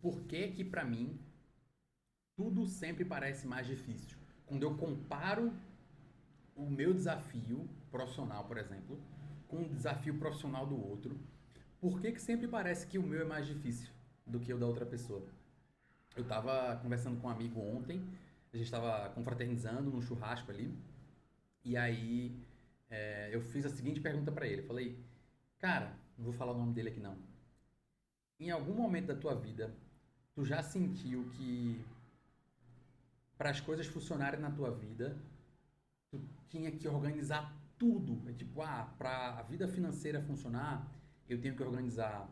Por que que pra mim tudo sempre parece mais difícil? Quando eu comparo o meu desafio profissional, por exemplo, com o desafio profissional do outro, por que que sempre parece que o meu é mais difícil do que o da outra pessoa? Eu tava conversando com um amigo ontem, a gente tava confraternizando num churrasco ali, e aí eu fiz a seguinte pergunta pra ele. Eu falei, cara, não vou falar o nome dele aqui não. Em algum momento da tua vida, tu já sentiu que para as coisas funcionarem na tua vida, tu tinha que organizar tudo? É tipo, para a vida financeira funcionar, eu tenho que organizar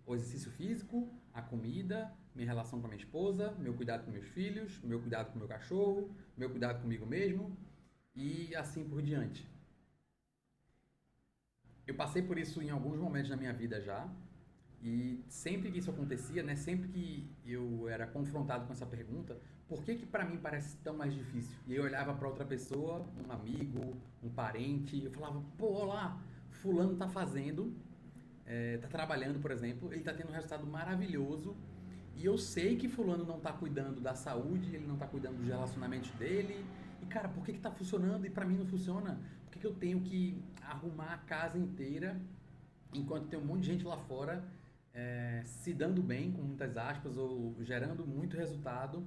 o exercício físico, a comida, minha relação com a minha esposa, meu cuidado com meus filhos, meu cuidado com meu cachorro, meu cuidado comigo mesmo e assim por diante. Eu passei por isso em alguns momentos da minha vida já. E sempre que isso acontecia, né, sempre que eu era confrontado com essa pergunta, por que que para mim parece tão mais difícil? E eu olhava para outra pessoa, um amigo, um parente, eu falava, pô, olha lá, fulano tá fazendo, tá trabalhando, por exemplo, ele tá tendo um resultado maravilhoso, e eu sei que fulano não tá cuidando da saúde, ele não tá cuidando dos relacionamentos dele. E cara, por que que tá funcionando e para mim não funciona? Por que que eu tenho que arrumar a casa inteira enquanto tem um monte de gente lá fora se dando bem, com muitas aspas, ou gerando muito resultado,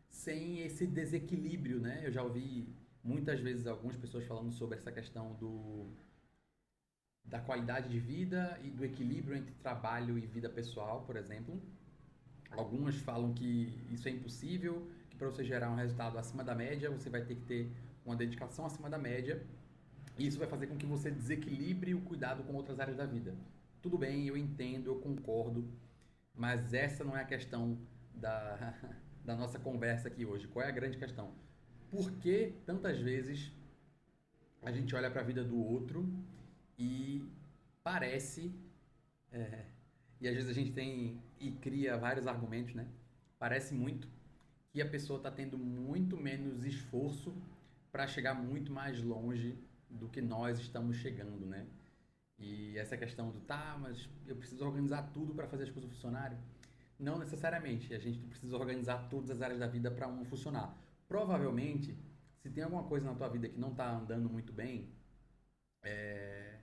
sem esse desequilíbrio, né? Eu já ouvi muitas vezes algumas pessoas falando sobre essa questão da qualidade de vida e do equilíbrio entre trabalho e vida pessoal, por exemplo. Algumas falam que isso é impossível, que para você gerar um resultado acima da média, você vai ter que ter uma dedicação acima da média. E isso vai fazer com que você desequilibre o cuidado com outras áreas da vida. Tudo bem, eu entendo, eu concordo, mas essa não é a questão da, da nossa conversa aqui hoje. Qual é a grande questão? Por que tantas vezes a gente olha para a vida do outro e parece, é, e às vezes a gente tem e cria vários argumentos, né? Parece muito que a pessoa está tendo muito menos esforço para chegar muito mais longe do que nós estamos chegando, né? E essa questão do mas eu preciso organizar tudo para fazer as coisas funcionarem. Não necessariamente, a gente precisa organizar todas as áreas da vida para uma funcionar. Provavelmente, se tem alguma coisa na tua vida que não está andando muito bem, é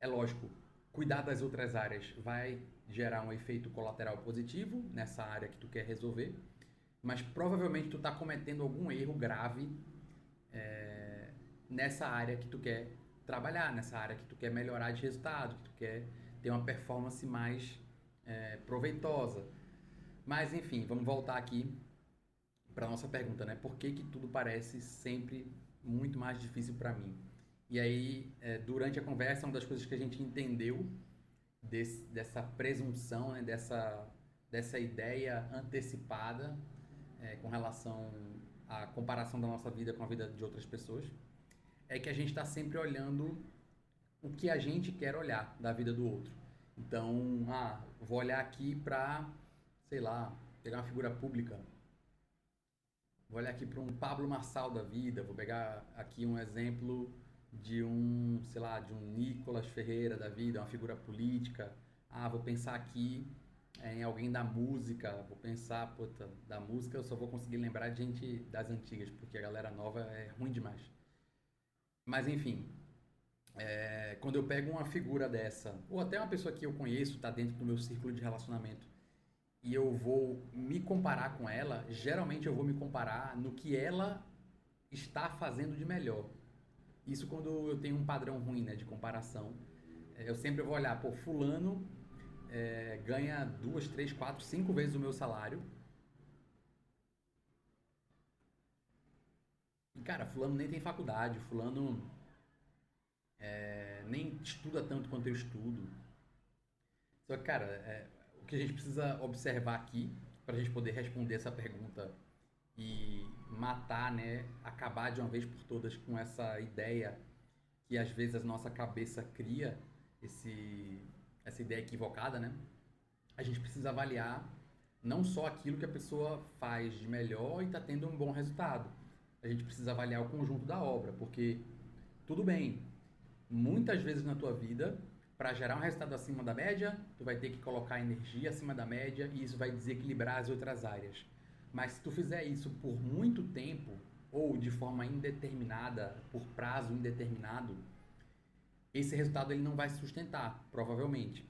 lógico, cuidar das outras áreas vai gerar um efeito colateral positivo nessa área que tu quer resolver, mas provavelmente tu está cometendo algum erro grave nessa área que tu quer trabalhar, nessa área que tu quer melhorar de resultado, que tu quer ter uma performance mais proveitosa. Mas enfim, vamos voltar aqui para nossa pergunta, né? Por que que tudo parece sempre muito mais difícil para mim? E aí, durante a conversa, uma das coisas que a gente entendeu dessa presunção, né? Dessa ideia antecipada com relação à comparação da nossa vida com a vida de outras pessoas, é que a gente está sempre olhando o que a gente quer olhar da vida do outro. Então, vou olhar aqui para, sei lá, pegar uma figura pública. Vou olhar aqui para um Pablo Marçal da vida, vou pegar aqui um exemplo de um, sei lá, de um Nicolas Ferreira da vida, uma figura política. Vou pensar aqui em alguém da música, vou pensar, puta, da música eu só vou conseguir lembrar de gente das antigas, porque a galera nova é ruim demais. Mas enfim, quando eu pego uma figura dessa, ou até uma pessoa que eu conheço, está dentro do meu círculo de relacionamento, e eu vou me comparar com ela, geralmente eu vou me comparar no que ela está fazendo de melhor. Isso quando eu tenho um padrão ruim, né, de comparação. Eu sempre vou olhar, pô, fulano ganha duas, três, quatro, cinco vezes o meu salário. E cara, fulano nem tem faculdade, fulano nem estuda tanto quanto eu estudo. Só que, cara, o que a gente precisa observar aqui, para a gente poder responder essa pergunta e matar, né, acabar de uma vez por todas com essa ideia que às vezes a nossa cabeça cria, esse, essa ideia equivocada, né? A gente precisa avaliar não só aquilo que a pessoa faz de melhor e está tendo um bom resultado. A gente precisa avaliar o conjunto da obra, porque tudo bem, muitas vezes na tua vida para gerar um resultado acima da média, tu vai ter que colocar energia acima da média e isso vai desequilibrar as outras áreas. Mas se tu fizer isso por muito tempo ou de forma indeterminada, por prazo indeterminado, esse resultado ele não vai se sustentar, provavelmente.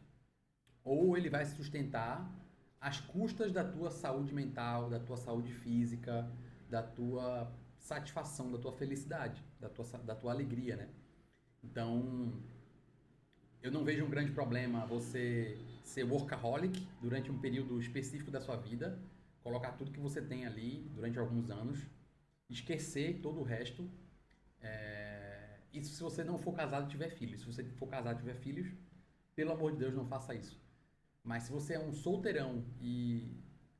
Ou ele vai se sustentar às custas da tua saúde mental, da tua saúde física, da tua satisfação, da tua felicidade, da tua alegria, né? Então, eu não vejo um grande problema você ser workaholic durante um período específico da sua vida, colocar tudo que você tem ali durante alguns anos, esquecer todo o resto. Isso se você não for casado e tiver filhos. Se você for casado e tiver filhos, pelo amor de Deus, não faça isso. Mas se você é um solteirão e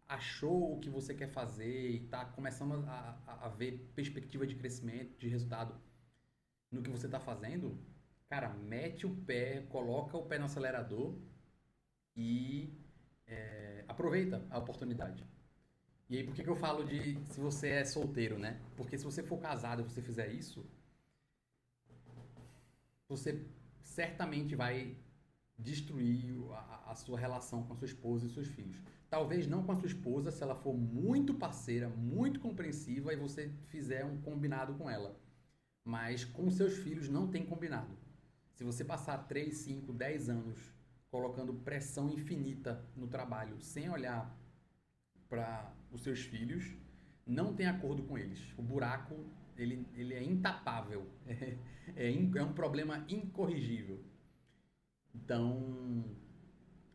achou o que você quer fazer e está começando a ver perspectiva de crescimento, de resultado no que você está fazendo, cara, mete o pé, coloca o pé no acelerador e aproveita a oportunidade. E aí, por que eu falo de se você é solteiro, né? Porque se você for casado e você fizer isso, você certamente vai destruir a sua relação com a sua esposa e seus filhos. Talvez não com a sua esposa, se ela for muito parceira, muito compreensiva e você fizer um combinado com ela. Mas com seus filhos não tem combinado. Se você passar 3, 5, 10 anos colocando pressão infinita no trabalho sem olhar para os seus filhos, não tem acordo com eles. O buraco ele é intapável. É um problema incorrigível. Então,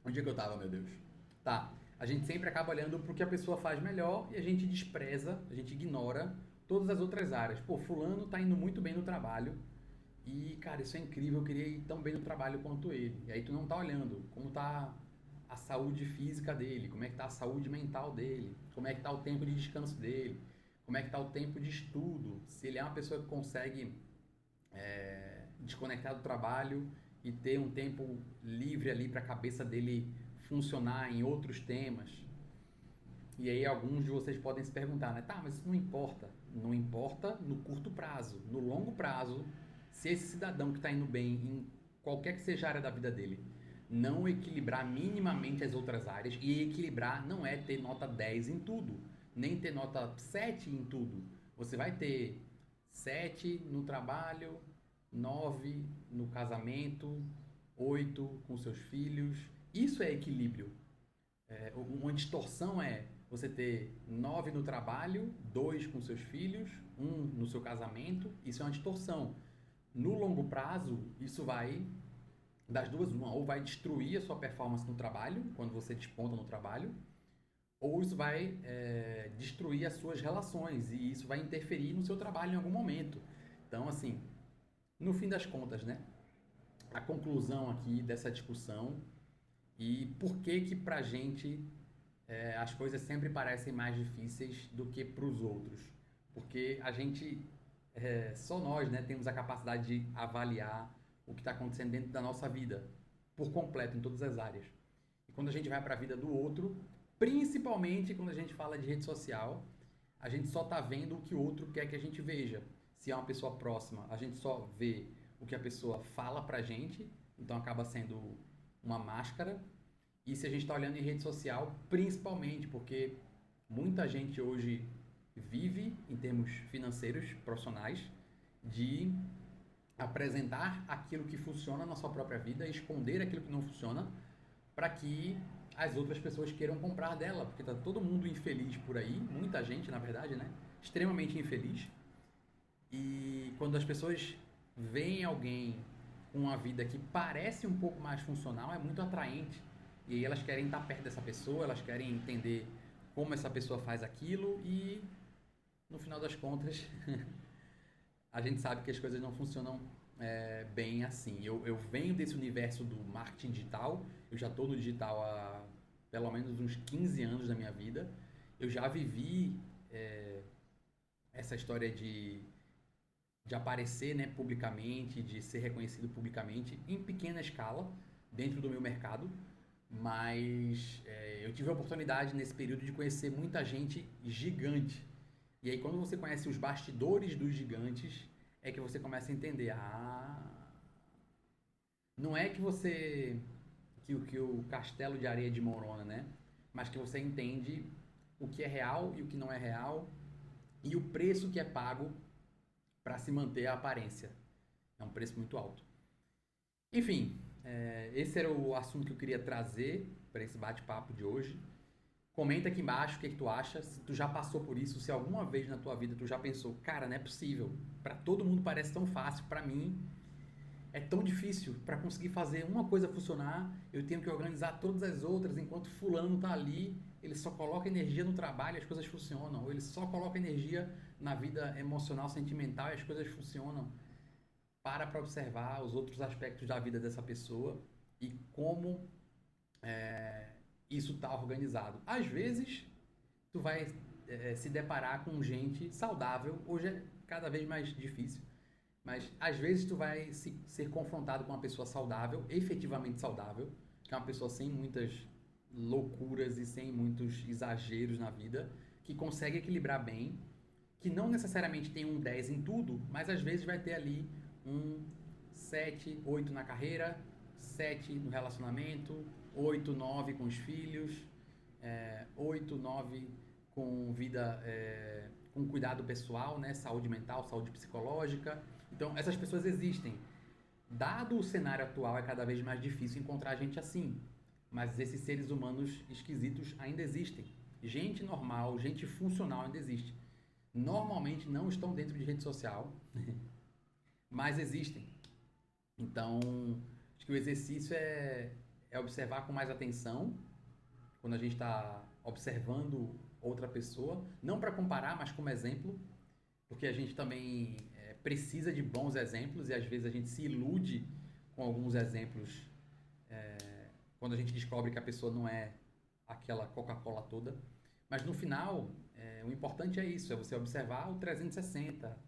onde é que eu tava, meu Deus? Tá, a gente sempre acaba olhando pro que a pessoa faz melhor e a gente despreza, a gente ignora todas as outras áreas. Pô, fulano tá indo muito bem no trabalho e, cara, isso é incrível, eu queria ir tão bem no trabalho quanto ele. E aí tu não tá olhando como tá a saúde física dele, como é que tá a saúde mental dele, como é que tá o tempo de descanso dele, como é que tá o tempo de estudo, se ele é uma pessoa que consegue desconectar do trabalho e ter um tempo livre ali para a cabeça dele funcionar em outros temas. E aí alguns de vocês podem se perguntar, né? Tá, mas isso não importa. Não importa no curto prazo. No longo prazo, se esse cidadão que está indo bem em qualquer que seja a área da vida dele, não equilibrar minimamente as outras áreas, e equilibrar não é ter nota 10 em tudo, nem ter nota 7 em tudo. Você vai ter 7 no trabalho, 9 no casamento, 8 com seus filhos. Isso é equilíbrio. Uma distorção é você ter 9 no trabalho, 2 com seus filhos, 1 no seu casamento. Isso é uma distorção. No longo prazo, isso vai, das duas, uma, ou vai destruir a sua performance no trabalho, quando você desponta no trabalho, ou isso vai destruir as suas relações e isso vai interferir no seu trabalho em algum momento. Então, assim, no fim das contas, né? A conclusão aqui dessa discussão e por que que pra gente as coisas sempre parecem mais difíceis do que pros outros. Porque a gente, só nós, né, temos a capacidade de avaliar o que está acontecendo dentro da nossa vida, por completo, em todas as áreas. E quando a gente vai para a vida do outro, principalmente quando a gente fala de rede social, a gente só está vendo o que o outro quer que a gente veja. Se é uma pessoa próxima, a gente só vê o que a pessoa fala pra gente, então acaba sendo uma máscara. E se a gente está olhando em rede social, principalmente porque muita gente hoje vive, em termos financeiros, profissionais, de apresentar aquilo que funciona na sua própria vida e esconder aquilo que não funciona para que as outras pessoas queiram comprar dela, porque tá todo mundo infeliz por aí, muita gente, na verdade, né? Extremamente infeliz. E quando as pessoas veem alguém com uma vida que parece um pouco mais funcional, é muito atraente. E aí elas querem estar perto dessa pessoa, elas querem entender como essa pessoa faz aquilo e no final das contas a gente sabe que as coisas não funcionam bem assim. Eu venho desse universo do marketing digital, eu já estou no digital há pelo menos uns 15 anos da minha vida. Eu já vivi essa história de aparecer, né, publicamente, de ser reconhecido publicamente em pequena escala dentro do meu mercado, mas eu tive a oportunidade nesse período de conhecer muita gente gigante. E aí quando você conhece os bastidores dos gigantes, é que você começa a entender, não é que você que o castelo de areia de Morona, né? Mas que você entende o que é real e o que não é real e o preço que é pago para se manter a aparência. É um preço muito alto. Enfim, esse era o assunto que eu queria trazer para esse bate-papo de hoje. Comenta aqui embaixo o que, é que tu acha, se tu já passou por isso, se alguma vez na tua vida tu já pensou, cara, não é possível, para todo mundo parece tão fácil, para mim é tão difícil. Para conseguir fazer uma coisa funcionar, eu tenho que organizar todas as outras, enquanto fulano tá ali, ele só coloca energia no trabalho e as coisas funcionam, ou ele só coloca energia na vida emocional, sentimental e as coisas funcionam. Para observar os outros aspectos da vida dessa pessoa e como isso está organizado. Às vezes, tu vai se deparar com gente saudável. Hoje é cada vez mais difícil, mas às vezes tu vai ser confrontado com uma pessoa saudável, efetivamente saudável, que é uma pessoa sem muitas loucuras e sem muitos exageros na vida, que consegue equilibrar bem, que não necessariamente tem um 10 em tudo, mas às vezes vai ter ali um 7, 8 na carreira, 7 no relacionamento, 8, 9 com os filhos, 8, 9 com vida, com cuidado pessoal, né? Saúde mental, saúde psicológica. Então, essas pessoas existem. Dado o cenário atual, é cada vez mais difícil encontrar gente assim. Mas esses seres humanos esquisitos ainda existem. Gente normal, gente funcional ainda existe. Normalmente não estão dentro de rede social, mas existem. Então, acho que o exercício é observar com mais atenção quando a gente está observando outra pessoa, não para comparar, mas como exemplo, porque a gente também precisa de bons exemplos e às vezes a gente se ilude com alguns exemplos quando a gente descobre que a pessoa não é aquela Coca-Cola toda. Mas no final, o importante é isso, é você observar o 360,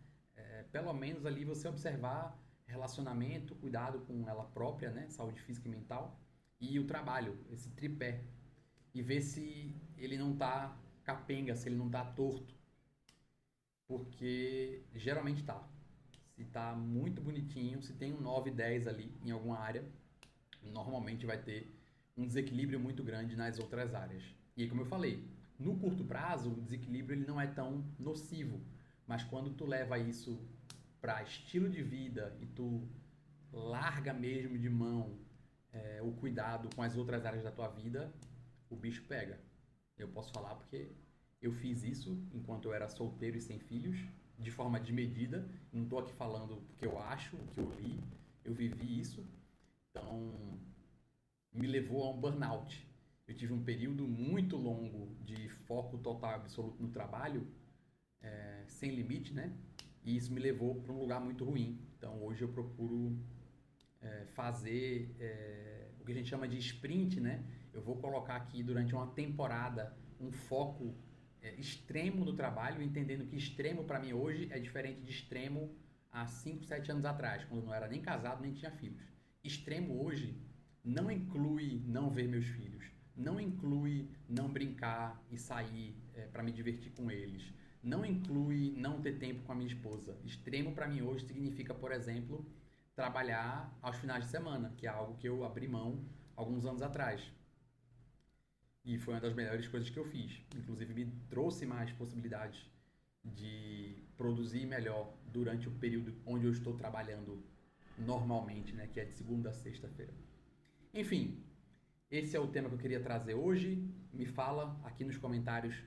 pelo menos ali você observar relacionamento, cuidado com ela própria, né? Saúde física e mental, e o trabalho, esse tripé, e ver se ele não tá capenga, se ele não tá torto, porque geralmente tá. Se tá muito bonitinho, se tem um 9, 10 ali em alguma área, normalmente vai ter um desequilíbrio muito grande nas outras áreas. E aí, como eu falei, no curto prazo, o desequilíbrio ele não é tão nocivo, mas quando tu leva isso para estilo de vida e tu larga mesmo de mão o cuidado com as outras áreas da tua vida, o bicho pega. Eu posso falar porque eu fiz isso enquanto eu era solteiro e sem filhos, de forma desmedida. Não estou aqui falando porque eu acho, o que eu li, eu vivi isso. Então, me levou a um burnout. Eu tive um período muito longo de foco total absoluto no trabalho, sem limite, né? E isso me levou para um lugar muito ruim. Então, hoje eu procuro fazer o que a gente chama de sprint, né? Eu vou colocar aqui durante uma temporada um foco extremo no trabalho, entendendo que extremo para mim hoje é diferente de extremo há 5, 7 anos atrás, quando eu não era nem casado nem tinha filhos. Extremo hoje não inclui não ver meus filhos, não inclui não brincar e sair para me divertir com eles, não inclui não ter tempo com a minha esposa. Extremo para mim hoje significa, por exemplo, trabalhar aos finais de semana, que é algo que eu abri mão alguns anos atrás. E foi uma das melhores coisas que eu fiz. Inclusive me trouxe mais possibilidades de produzir melhor durante o período onde eu estou trabalhando normalmente, né, que é de segunda a sexta-feira. Enfim, esse é o tema que eu queria trazer hoje. Me fala aqui nos comentários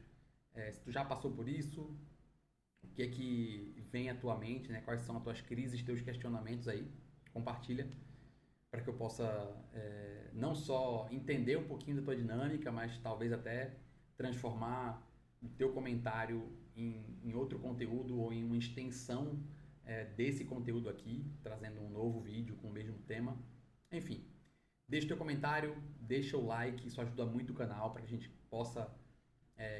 se tu já passou por isso, o que é que vem à tua mente, né? Quais são as tuas crises, teus questionamentos aí. Compartilha para que eu possa não só entender um pouquinho da tua dinâmica, mas talvez até transformar o teu comentário em outro conteúdo ou em uma extensão desse conteúdo aqui, trazendo um novo vídeo com o mesmo tema. Enfim, deixa o teu comentário, deixa o like, isso ajuda muito o canal para que a gente possa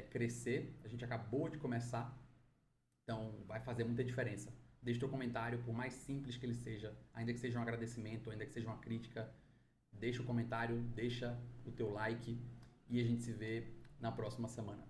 crescer. A gente acabou de começar, então vai fazer muita diferença. Deixe teu comentário, por mais simples que ele seja, ainda que seja um agradecimento, ainda que seja uma crítica, deixa o comentário, deixa o teu like e a gente se vê na próxima semana.